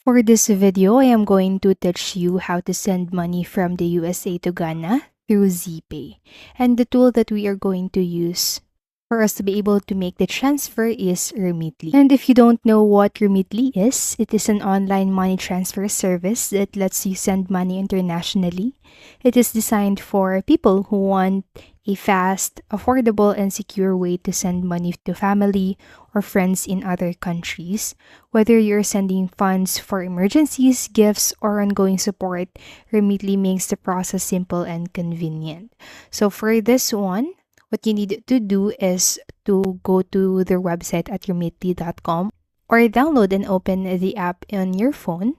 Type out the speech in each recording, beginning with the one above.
For this video, I am going to teach you how to send money from the USA to Ghana through Zeepay. And the tool that we are going to use for us to be able to make the transfer is Remitly. And if you don't know what Remitly is, it is an online money transfer service that lets you send money internationally. It is designed for people who want a fast, affordable, and secure way to send money to family or friends in other countries. Whether you're sending funds for emergencies, gifts, or ongoing support, Remitly makes the process simple and convenient. So for this one, what you need to do is to go to their website at remitly.com or download and open the app on your phone.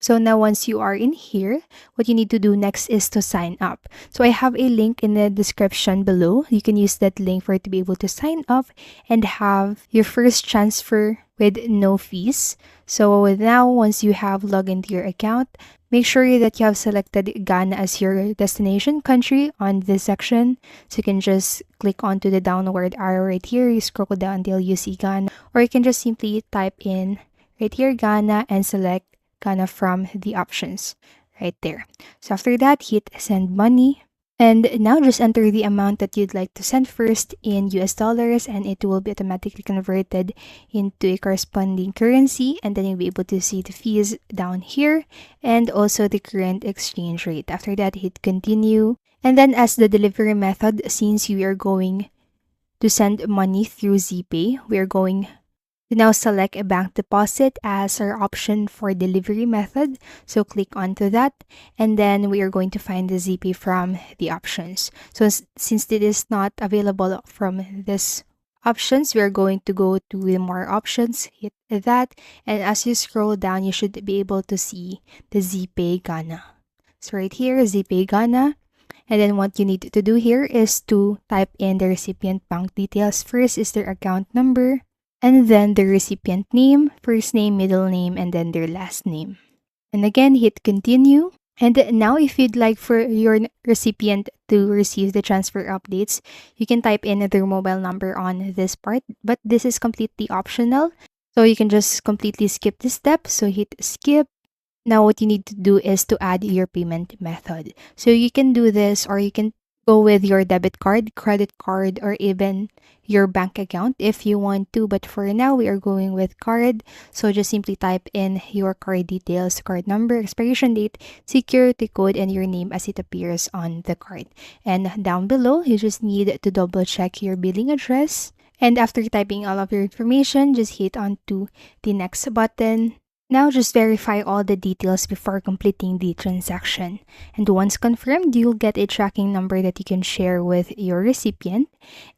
So now once you are in here, what you need to do next is to sign up. So I have a link in the description below. You can use that link for it to be able to sign up and have your first transfer with no fees. So now once you have logged into your account, make sure that you have selected Ghana as your destination country on this section. So you can just click onto the downward arrow right here. You scroll down until you see Ghana, or you can just simply type in right here Ghana and select Ghana from the options right there. So after that, hit send money. And now just enter the amount that you'd like to send first in US dollars, and it will be automatically converted into a corresponding currency. And then you'll be able to see the fees down here and also the current exchange rate. After that, hit continue. And then as the delivery method, since we are going to send money through Zeepay, we are going to now select a bank deposit as our option for delivery method. So click onto that, and then we are going to find the Zeepay from the options. So since it is not available from this options, we are going to go to the more options, hit that, and as you scroll down, you should be able to see the Zeepay Ghana. So right here, Zeepay Ghana. And then what you need to do here is to type in the recipient bank details. First is their account number, and then the recipient name, first name, middle name, and then their last name. And again, hit continue. And now if you'd like for your recipient to receive the transfer updates, you can type in their mobile number on this part, but this is completely optional. So you can just completely skip this step. So hit skip. Now what you need to do is to add your payment method. So you can do this, or you can go with your debit card, credit card, or even your bank account if you want to. But for now, we are going with card. So just simply type in your card details, card number, expiration date, security code, and your name as it appears on the card. And down below, you just need to double check your billing address. And after typing all of your information, just hit on to the next button. Now just verify all the details before completing the transaction. And once confirmed, you'll get a tracking number that you can share with your recipient,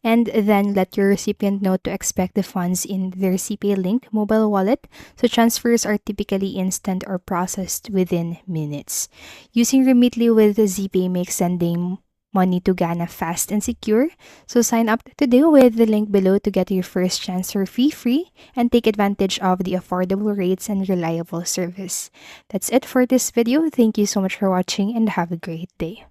and then let your recipient know to expect the funds in their Zeepay link mobile wallet. So transfers are typically instant or processed within minutes. Using Remitly with Zeepay makes sending money to Ghana fast and secure. So sign up today with the link below to get your first transfer fee free and take advantage of the affordable rates and reliable service. That's it for this video. Thank you so much for watching and have a great day.